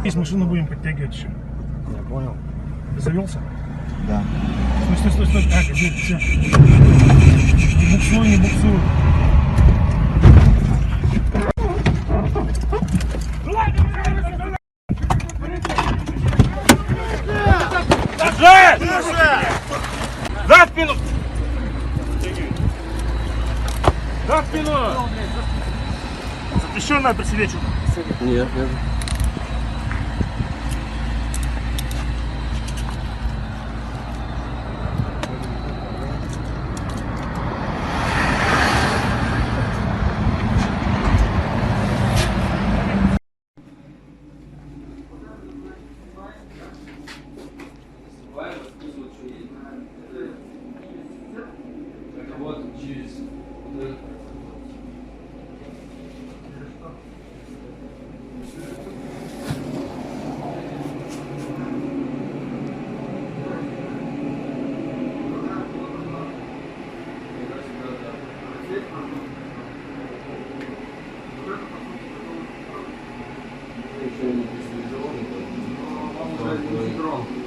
Здесь машину будем подтягивать еще. Я понял. Завелся? Да. Стой. Так, иди, все. Не буксуй. За спину! За спину! Запрещенное при себе что-то? Нет. Это вот через... Еще не специализирован.